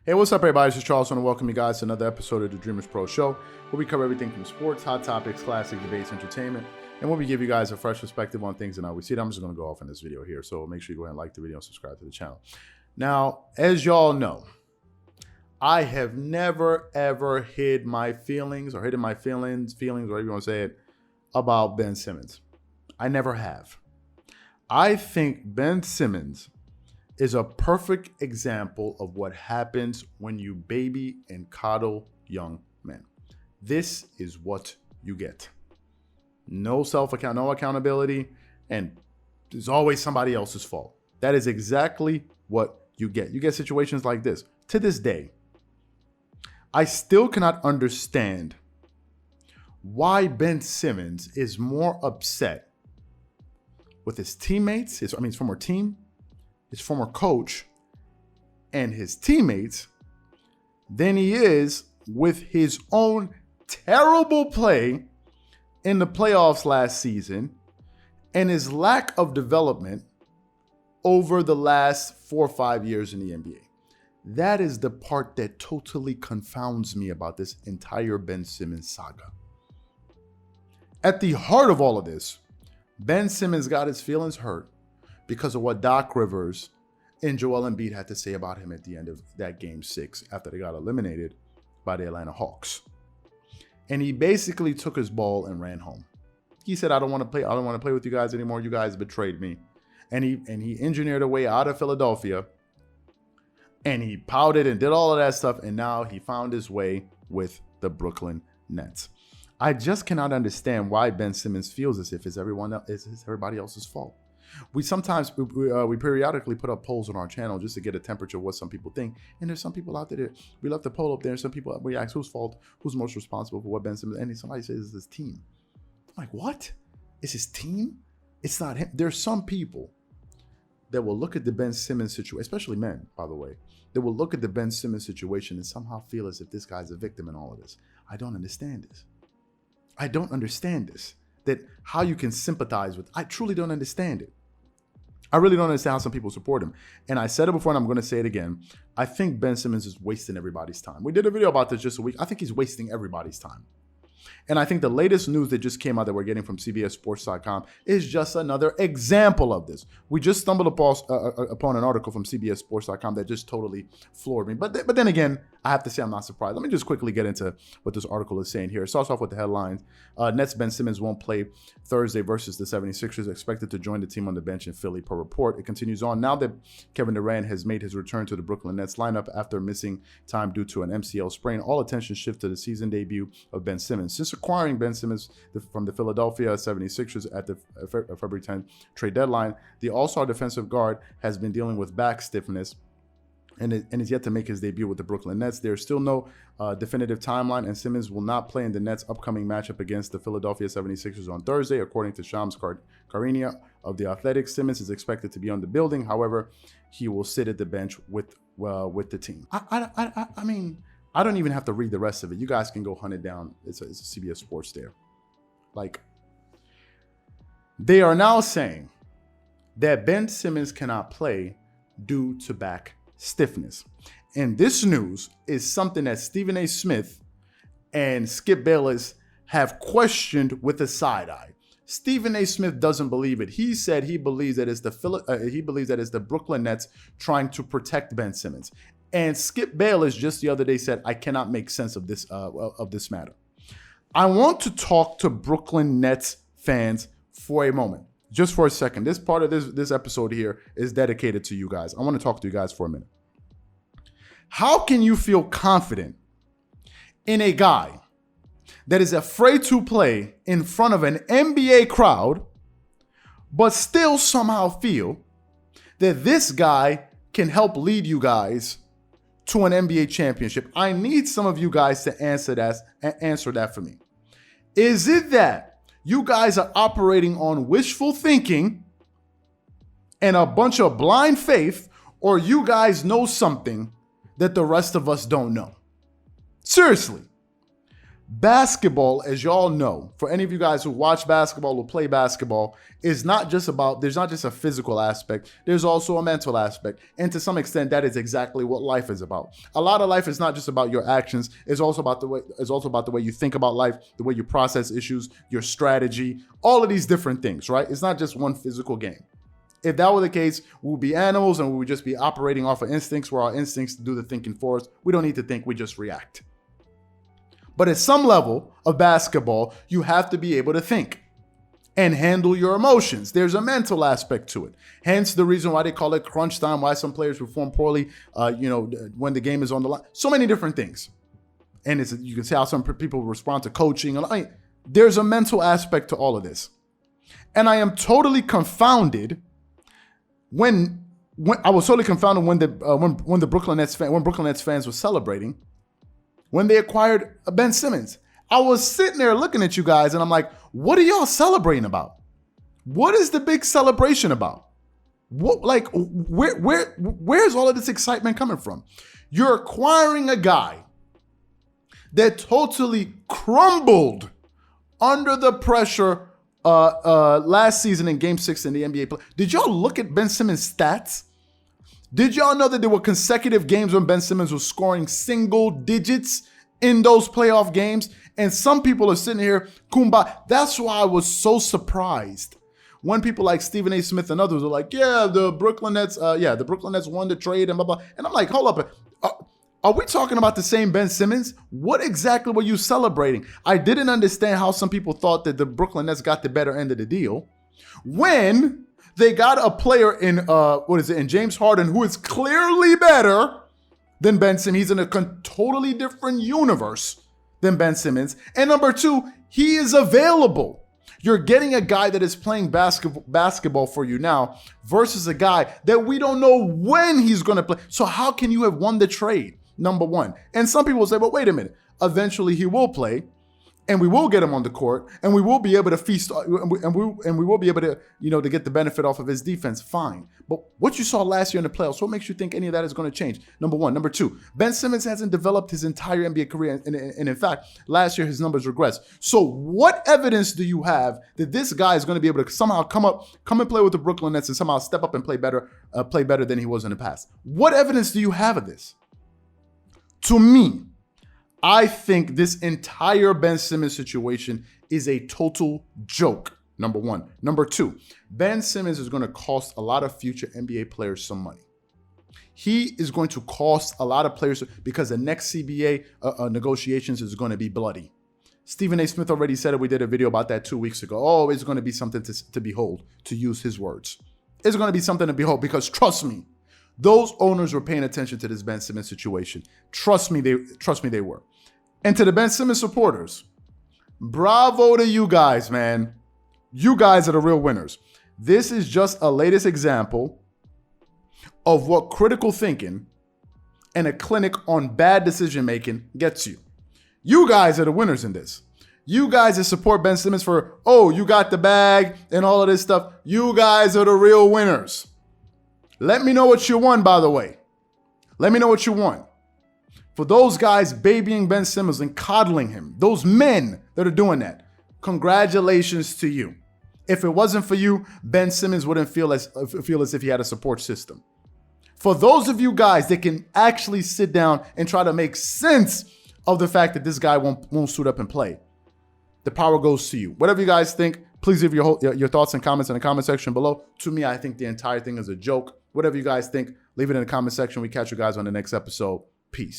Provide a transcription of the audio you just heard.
Hey, what's up, everybody? This is Charles. I want to welcome you guys to another episode of the Dreamerspro Show, where we cover everything from sports, hot topics, classic debates, entertainment, and where we give you guys a fresh perspective on things and how we see it. I'm just going to go off in this video here, so make sure you go ahead and like the video and subscribe to the channel. Now, as y'all know, I have never, ever hidden my feelings, whatever you want to say it, about Ben Simmons. I never have. I think Ben Simmons is a perfect example of what happens when you baby and coddle young men. This is what you get. No accountability, and it's always somebody else's fault. That is exactly what you get. You get situations like this. To this day, I still cannot understand why Ben Simmons is more upset with his teammates, his former team, his former coach, and his teammates than he is with his own terrible play in the playoffs last season and his lack of development over the last 4 or 5 years in the NBA. That is the part that totally confounds me about this entire Ben Simmons saga. At the heart of all of this, Ben Simmons got his feelings hurt because of what Doc Rivers and Joel Embiid had to say about him at the end of that Game 6 after they got eliminated by the Atlanta Hawks. And he basically took his ball and ran home. He said, I don't want to play with you guys anymore. You guys betrayed me. And he engineered a way out of Philadelphia. And he pouted and did all of that stuff. And now he found his way with the Brooklyn Nets. I just cannot understand why Ben Simmons feels as if it's everybody else's fault. We periodically put up polls on our channel just to get a temperature of what some people think. And there's some people out there that we left the poll up there. And some people, we ask whose fault, who's most responsible for what Ben Simmons, and somebody says it's his team. I'm like, what? It's his team? It's not him. There's some people that will look at the Ben Simmons situation, especially men, by the way, that will look at the Ben Simmons situation and somehow feel as if this guy's a victim in all of this. I don't understand this. I don't understand this. That how you can sympathize with, I truly don't understand it. I really don't understand how some people support him. And I said it before and I'm going to say it again. I think Ben Simmons is wasting everybody's time. We did a video about this just a week. I think he's wasting everybody's time. And I think the latest news that just came out that we're getting from CBSSports.com is just another example of this. We just stumbled upon an article from CBSSports.com that just totally floored me. But then again, I have to say I'm not surprised. Let me just quickly get into what this article is saying here. It starts off with the headlines. Nets Ben Simmons won't play Thursday versus the 76ers, expected to join the team on the bench in Philly per report. It continues on. Now that Kevin Durant has made his return to the Brooklyn Nets lineup after missing time due to an MCL sprain, all attention shifts to the season debut of Ben Simmons. Since acquiring Ben Simmons from the Philadelphia 76ers at the February 10th trade deadline, the all-star defensive guard has been dealing with back stiffness and is yet to make his debut with the Brooklyn Nets. There's still no definitive timeline, and Simmons will not play in the Nets' upcoming matchup against the Philadelphia 76ers on Thursday, according to Shams Charania of The Athletic. Simmons is expected to be on the building. However, he will sit at the bench with the team. I mean, I don't even have to read the rest of it. You guys can go hunt it down. It's a CBS Sports there. Like, they are now saying that Ben Simmons cannot play due to back stiffness. And this news is something that Stephen A. Smith and Skip Bayless have questioned with a side eye. Stephen A. Smith doesn't believe it. He said he believes that it's the Brooklyn Nets trying to protect Ben Simmons. And Skip Bayless just the other day said, I cannot make sense of this matter. I want to talk to Brooklyn Nets fans for a moment. Just for a second. This part of this episode here is dedicated to you guys. I want to talk to you guys for a minute. How can you feel confident in a guy that is afraid to play in front of an NBA crowd, but still somehow feel that this guy can help lead you guys to an NBA championship? I need some of you guys to answer that for me. Is it that you guys are operating on wishful thinking and a bunch of blind faith, or you guys know something that the rest of us don't know? Seriously. Basketball, as y'all know, for any of you guys who watch basketball or play basketball, there's not just a physical aspect, there's also a mental aspect. And to some extent, that is exactly what life is about. A lot of life is not just about your actions, it's also about the way you think about life, the way you process issues, your strategy, all of these different things, right? It's not just one physical game. If that were the case, we would be animals and we would just be operating off of instincts, where our instincts do the thinking for us. We don't need to think, we just react. But at some level of basketball, you have to be able to think and handle your emotions. There's a mental aspect to it. Hence the reason why they call it crunch time, why some players perform poorly, when the game is on the line. So many different things. And you can see how some people respond to coaching. There's a mental aspect to all of this. And I am totally confounded when the Brooklyn Nets fans were celebrating when they acquired Ben Simmons. I was sitting there looking at you guys and I'm like, what are y'all celebrating about? What is the big celebration about? Where's all of this excitement coming from? You're acquiring a guy that totally crumbled under the pressure last season in Game 6 in the NBA play. Did y'all look at Ben Simmons' stats? Did y'all know that there were consecutive games when Ben Simmons was scoring single digits in those playoff games? And some people are sitting here, kumbaya. That's why I was so surprised when people like Stephen A. Smith and others were like, the Brooklyn Nets won the trade and blah, blah. And I'm like, hold up. Are we talking about the same Ben Simmons? What exactly were you celebrating? I didn't understand how some people thought that the Brooklyn Nets got the better end of the deal when they got a player in James Harden, who is clearly better than Ben Simmons. He's in a totally different universe than Ben Simmons. And number two, he is available. You're getting a guy that is playing basketball for you now versus a guy that we don't know when he's going to play. So how can you have won the trade? Number one. And some people say, but wait a minute. Eventually he will play. And we will get him on the court, and we will be able to feast, and we will be able to, to get the benefit off of his defense. Fine. But what you saw last year in the playoffs, what makes you think any of that is going to change? Number one. Number two, Ben Simmons hasn't developed his entire NBA career, and in fact, last year his numbers regressed. So what evidence do you have that this guy is going to be able to somehow come and play with the Brooklyn Nets and somehow step up and play better than he was in the past? What evidence do you have of this? To me, I think this entire Ben Simmons situation is a total joke, number one. Number two, Ben Simmons is going to cost a lot of future NBA players some money. He is going to cost a lot of players because the next CBA negotiations is going to be bloody. Stephen A. Smith already said it. We did a video about that 2 weeks ago. Oh, it's going to be something to behold, to use his words. It's going to be something to behold because trust me, those owners were paying attention to this Ben Simmons situation. Trust me, they were. And to the Ben Simmons supporters, bravo to you guys, man. You guys are the real winners. This is just a latest example of what critical thinking and a clinic on bad decision making gets you. You guys are the winners in this. You guys that support Ben Simmons for, you got the bag and all of this stuff. You guys are the real winners. Let me know what you won, by the way. Let me know what you won. For those guys babying Ben Simmons and coddling him, those men that are doing that, congratulations to you. If it wasn't for you, Ben Simmons wouldn't feel as if he had a support system. For those of you guys that can actually sit down and try to make sense of the fact that this guy won't suit up and play, the power goes to you. Whatever you guys think, please leave your thoughts and comments in the comment section below. To me, I think the entire thing is a joke. Whatever you guys think, leave it in the comment section. We catch you guys on the next episode. Peace.